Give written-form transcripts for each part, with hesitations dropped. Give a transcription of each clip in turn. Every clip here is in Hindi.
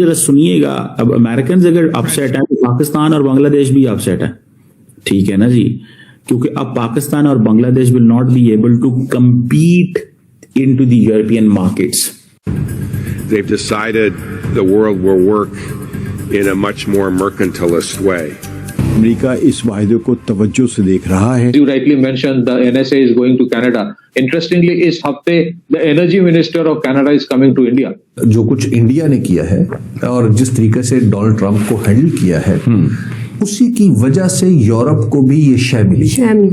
जरा सुनिएगा, अब अमेरिकन अगर अपसेट है तो पाकिस्तान और बांग्लादेश भी अपसेट है, ठीक है ना जी, क्योंकि अब पाकिस्तान और Bangladesh will not be able to compete into the European markets. They've decided the world will work in a much more mercantilist way. America इस वायदे को तवज्जो से देख रहा है। You rightly mentioned the NSA is going to Canada. Interestingly, इस हफ्ते the energy minister of Canada is coming to India. जो कुछ इंडिया ने किया है और जिस तरीके से डोनाल्ड ट्रंप को हैंडल किया है, उसी की वजह से यूरोप को भी ये शय मिली।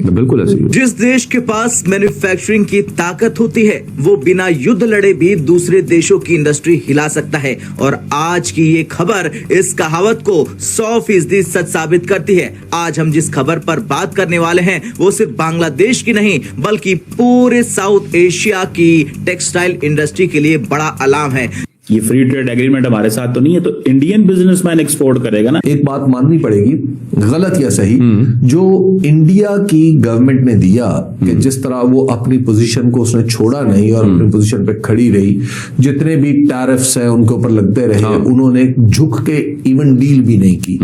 बिल्कुल ऐसे। जिस देश के पास मैन्युफैक्चरिंग की ताकत होती है वो बिना युद्ध लड़े भी दूसरे देशों की इंडस्ट्री हिला सकता है, और आज की ये खबर इस कहावत को 100% सच साबित करती है। आज हम जिस खबर पर बात करने वाले हैं वो सिर्फ बांग्लादेश की नहीं बल्कि पूरे साउथ एशिया की टेक्सटाइल इंडस्ट्री के लिए बड़ा अलार्म है। ये फ्री ट्रेड एग्रीमेंट हमारे साथ तो नहीं है, तो इंडियन बिजनेसमैन एक्सपोर्ट करेगा ना। एक बात माननी पड़ेगी, गलत या सही, जो इंडिया की गवर्नमेंट ने दिया कि जिस तरह वो अपनी पोजीशन को उसने छोड़ा नहीं और अपनी पोजीशन पे खड़ी रही, जितने भी टैरिफ्स हैं उनके ऊपर लगते रहे, उन्होंने झुक के इवन डील भी नहीं की।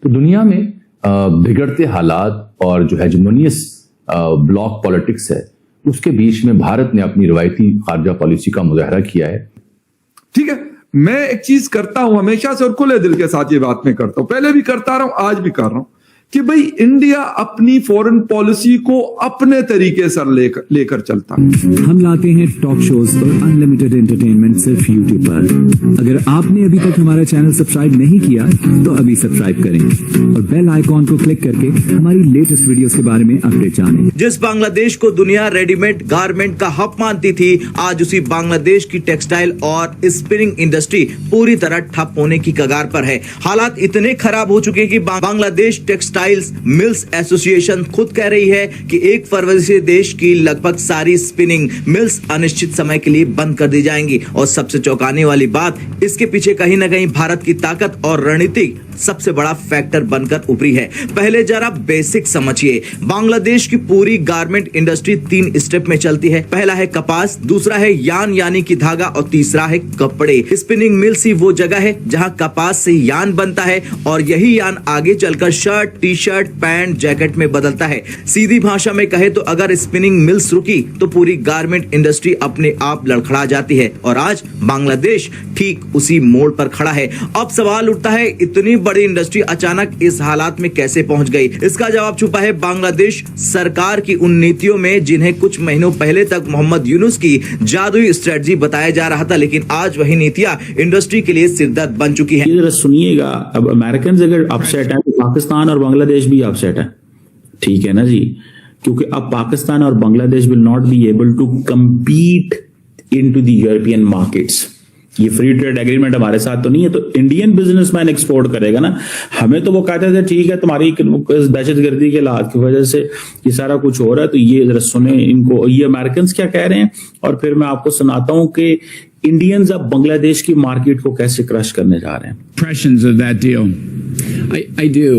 तो दुनिया में बिगड़ते हालात और जो हेजेमोनियस ब्लॉक पॉलिटिक्स है उसके बीच में भारत ने अपनी रवायती खारजा पॉलिसी का मुजाहरा किया है। ठीक है, मैं एक चीज करता हूं हमेशा से और खुले दिल के साथ ये बात मैं करता हूं, पहले भी करता रहा हूं, आज भी कर रहा हूं, कि भाई इंडिया अपनी फॉरेन पॉलिसी को अपने तरीके से लेकर चलता है। हम लाते हैं टॉक शोज और अनलिमिटेड एंटरटेनमेंट सिर्फ यूट्यूब पर। अगर आपने अभी तक हमारा चैनल सब्सक्राइब नहीं किया तो अभी सब्सक्राइब करें और बेल आइकॉन को क्लिक करके हमारी लेटेस्ट वीडियोस के बारे में अपडेट जानें। जिस बांग्लादेश को दुनिया रेडीमेड गारमेंट का हब मानती थी, आज उसी बांग्लादेश की टेक्सटाइल और स्पिनिंग इंडस्ट्री पूरी तरह ठप होने की कगार पर है। हालात इतने खराब हो चुके कि बांग्लादेश टेक्सटाइल्स मिल्स एसोसिएशन खुद कह रही है कि 1 फरवरी से देश की लगभग सारी स्पिनिंग मिल्स अनिश्चित समय के लिए बंद कर दी जाएंगी। और सबसे चौंकाने वाली बात, इसके पीछे कहीं ना कहीं भारत की ताकत और रणनीति सबसे बड़ा फैक्टर बनकर उभरी है। पहले जरा बेसिक समझिए, बांग्लादेश की पूरी गारमेंट इंडस्ट्री 3 स्टेप में चलती है। पहला है कपास, दूसरा है यान यानी कि धागा, और तीसरा है कपड़े। स्पिनिंग मिल्स ही वो जगह है जहां कपास से यान बनता है और यही यान आगे चलकर शर्ट, टी-शर्ट, पैंट, जैकेट में बदलता है। सीधी भाषा में कहे तो अगर स्पिनिंग मिल्स रुकी तो पूरी गारमेंट इंडस्ट्री अपने आप लड़खड़ा जाती है, और आज बांग्लादेश ठीक उसी मोड़ पर खड़ा है। अब सवाल उठता है, इतनी बड़ी इंडस्ट्री अचानक इस हालात में कैसे पहुंच गई? इसका जवाब छुपा है बांग्लादेश सरकार की उन नीतियों में जिन्हें कुछ महीनों पहले तक मोहम्मद यूनुस की जादुई स्ट्रेटजी बताया जा रहा था, लेकिन आज वही नीतियां इंडस्ट्री के लिए सिरदर्द बन चुकी हैं। जरा सुनिएगा, अब अमेरिकन अगर अपसेट है तो पाकिस्तान और बांग्लादेश भी अपसेट है, ठीक है ना जी, क्योंकि अब पाकिस्तान और Bangladesh will not be able to compete into the European markets. ये फ्री ट्रेड एग्रीमेंट हमारे साथ तो नहीं है, तो इंडियन बिजनेसमैन एक्सपोर्ट करेगा ना। हमें तो वो कहते थे ठीक है तुम्हारी दहशतगर्दी के हालात की वजह से ये सारा कुछ हो रहा है, तो ये जरा सुने इनको, ये अमेरिकन क्या कह रहे हैं, और फिर मैं आपको सुनाता हूं कि इंडियंस अब बांग्लादेश की मार्केट को कैसे क्रश करने जा रहे हैं। Impressions of that deal? I do.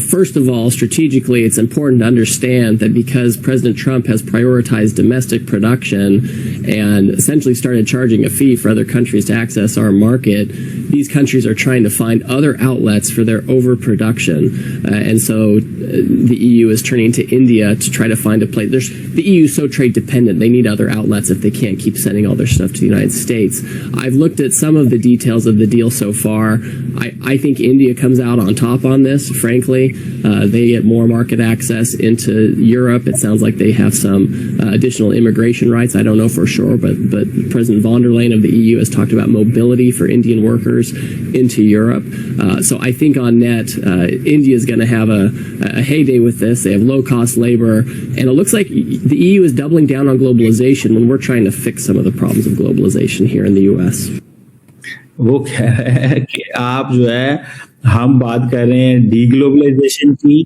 First of all, strategically, it's important to understand that because President Trump has prioritized domestic production and essentially started charging a fee for other countries to access our market, these countries are trying to find other outlets for their overproduction. And so the EU is turning to India to try to find a place. The EU is so trade dependent, they need other outlets if they can't keep sending all their stuff to the United States. I've looked at some of the details of the deal so far. I think India comes out on top on this, frankly. They get more market access into Europe. It sounds like they have some additional immigration rights. I don't know for sure, but President von der Leyen of the EU has talked about mobility for Indian workers into Europe. So I think on net, India is going to have a heyday with this. They have low-cost labor, and it looks like the EU is doubling down on globalization when we're trying to fix some of the problems of globalization here in the U.S. वो कह रहे हैं कि आप जो है, हम बात कर रहे हैं डीग्लोबलाइजेशन की,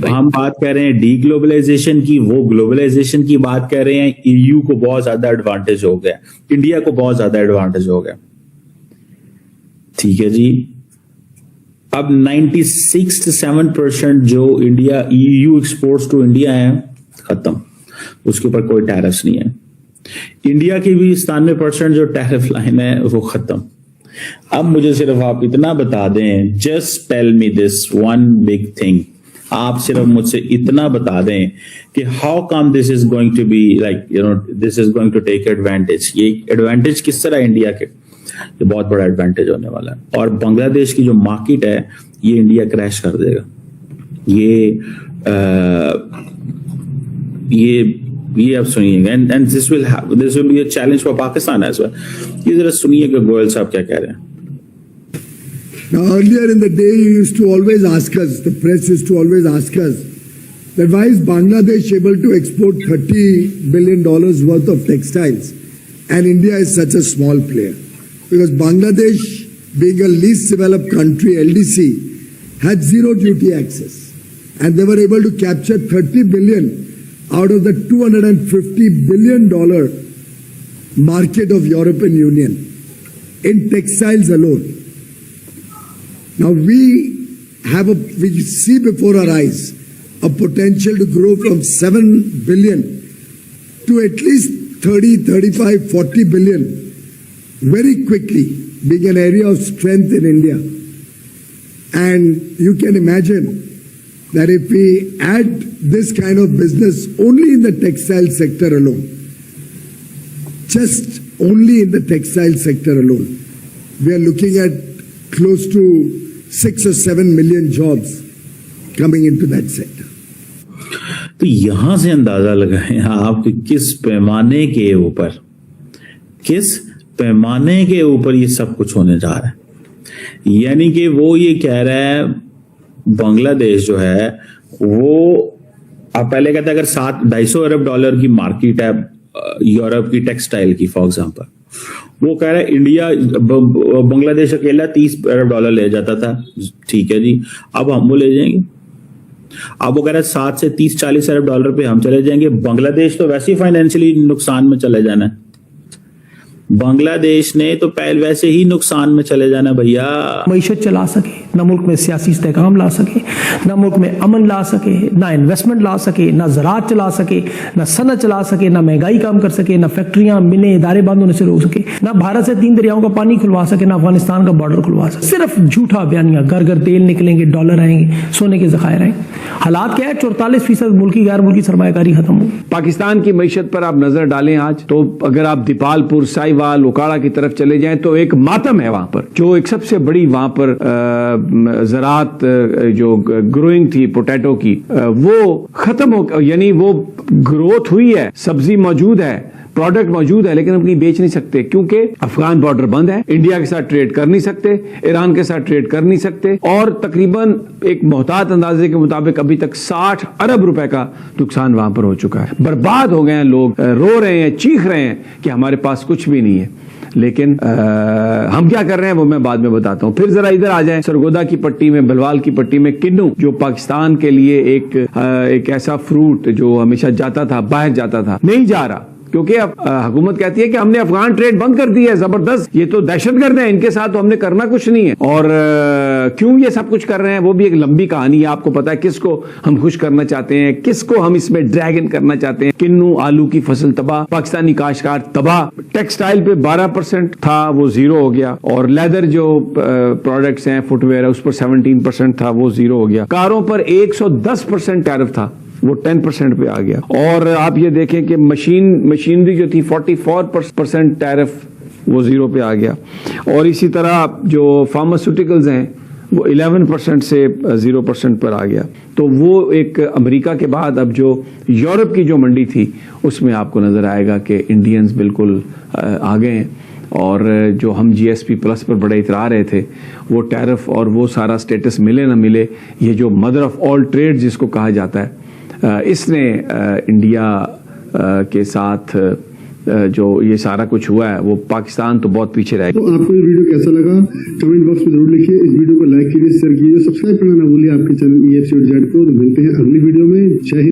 हम बात कर रहे हैं डीग्लोबलाइजेशन की, वो ग्लोबलाइजेशन की बात कर रहे हैं। ईयू को बहुत ज्यादा एडवांटेज हो गया, इंडिया को बहुत ज्यादा एडवांटेज हो गया, ठीक है जी। अब 96 से 7% जो India EU exports to India है खत्म, उसके ऊपर कोई टैरिफ्स नहीं है। इंडिया की भी 97% जो टैरिफ लाइन है वो खत्म। अब मुझे सिर्फ आप इतना बता दें, just tell me this one big thing, आप सिर्फ मुझसे इतना बता दें कि how come this is going to be like this is going to take advantage. ये एडवांटेज किस तरह इंडिया के, ये बहुत बड़ा एडवांटेज होने वाला है। और बांग्लादेश की जो मार्केट है ये इंडिया क्रैश कर देगा। ये आप सुनिएगा, and this will be a challenge for Pakistan as well. ये जरा सुनिएगा गोयल साहब क्या कह रहे हैं। Now, earlier in the day, you used to always ask us, the press used to always ask us, that why is Bangladesh able to export $30 billion worth of textiles and India is such a small player? Because Bangladesh, being a least developed country, LDC, had zero duty access. And they were able to capture $30 billion out of the $250 billion market of European Union in textiles alone. Now we see before our eyes a potential to grow from 7 billion to at least 30, 35, 40 billion very quickly, being an area of strength in India. And you can imagine that if we add this kind of business only in the textile sector alone, just only in the textile sector alone, we are looking at close to 6 or 7 million jobs coming into that sector. तो यहां से अंदाजा लगाएं आप कि किस पैमाने के ऊपर ये सब कुछ होने जा रहा है। यानी कि वो ये कह रहा है बांग्लादेश जो है वो, आप पहले कहते अगर $250 अरब की मार्केट है यूरोप की टेक्सटाइल की फॉर एग्जांपल, वो कह रहा है इंडिया बांग्लादेश अकेला $30 अरब ले जाता था, ठीक है जी, अब हम वो ले जाएंगे। अब वो कह रहा है 7 से 30-40 अरब डॉलर पे हम चले जाएंगे। बांग्लादेश तो वैसे ही फाइनेंशियली नुकसान में चले जाना है, बांग्लादेश ने तो पहले वैसे ही नुकसान में चले जाना भैया। मईशत चला सके, ना मुल्क में सियासी इस्तेहकाम ला सके, ना मुल्क में अमन ला सके, ना इन्वेस्टमेंट ला सके, ना ज़राअत चला सके, ना सनत चला सके, ना महंगाई कम कर सके, ना फैक्ट्रियां मिलें इदारे बंद होने से रोक सके, ना भारत से 3 दरियाओं का पानी खुलवा सके, ना अफगानिस्तान का बॉर्डर खुलवा सके। सिर्फ झूठा बयानियां, घर घर तेल निकलेंगे, डॉलर आएंगे, सोने के ज़खायर आएंगे। हालात क्या है, 44% मुल्की गैर मुल्की सरमायाकारी खत्म हो। पाकिस्तान की मईशत पर आप नजर डालें आज तो, अगर आप दीपालपुर, साहिवाल, ओकाड़ा की तरफ चले जाएं तो एक मातम है वहां पर, जो एक सबसे बड़ी वहां पर ज़राअत जो ग्रोइंग थी पोटैटो की, वो खत्म हो, यानी वो ग्रोथ हुई है, सब्जी मौजूद है, प्रोडक्ट मौजूद है, लेकिन हम कहीं बेच नहीं सकते क्योंकि अफगान बॉर्डर बंद है, इंडिया के साथ ट्रेड कर नहीं सकते, ईरान के साथ ट्रेड कर नहीं सकते, और तकरीबन एक मोहतात अंदाजे के मुताबिक अभी तक 60 अरब रुपए का नुकसान वहां पर हो चुका है। बर्बाद हो गए हैं लोग, रो रहे हैं, चीख रहे हैं कि हमारे पास कुछ भी नहीं है। लेकिन हम क्या कर रहे हैं वो मैं बाद में बताता हूं। फिर जरा इधर आ जाएं, सरगोदा की पट्टी में, बलवाल की पट्टी में किन्नू, जो पाकिस्तान के लिए एक ऐसा फ्रूट जो हमेशा जाता था, बाहर जाता था, नहीं जा रहा क्योंकि अब हुकूमत कहती है कि हमने अफगान ट्रेड बंद कर दी है, जबरदस्त, ये तो दहशतगर्द है, इनके साथ तो हमने करना कुछ नहीं है। और क्यों ये सब कुछ कर रहे हैं वो भी एक लंबी कहानी है। आपको पता है किसको हम खुश करना चाहते हैं, किसको हम इसमें ड्रैग इन करना चाहते हैं। किन्नू आलू की फसल तबाह, पाकिस्तानी काश्तकार तबाह, टेक्सटाइल पे 12% था वो 0 हो गया, और लेदर जो प्रोडक्ट्स हैं, फुटवेयर है, उस पर 17% था वो 0 हो गया। कारों पर 110% टैरिफ था वो 10% पे आ गया। और आप ये देखें कि मशीनरी जो थी 44% टैरिफ वो 0 पे आ गया। और इसी तरह जो फार्मास्यूटिकल्स हैं वो 11% से 0% पर आ गया। तो वो एक अमेरिका के बाद अब जो यूरोप की जो मंडी थी उसमें आपको नजर आएगा कि इंडियंस बिल्कुल आ गए हैं। और जो हम GSP प्लस पर बड़े इतरा रहे थे, वो टैरिफ और वो सारा स्टेटस मिले ना मिले, ये जो मदर ऑफ ऑल ट्रेड जिसको कहा जाता है, इसने इंडिया के साथ जो ये सारा कुछ हुआ है, वो पाकिस्तान तो बहुत पीछे रह गया। तो आपको ये वीडियो कैसा लगा कमेंट बॉक्स में जरूर लिखिए। इस वीडियो को लाइक कीजिए, शेयर कीजिए, सब्सक्राइब करना ना भूलिए आपके चैनल EFC को। मिलते हैं अगली वीडियो में। जय हिंद।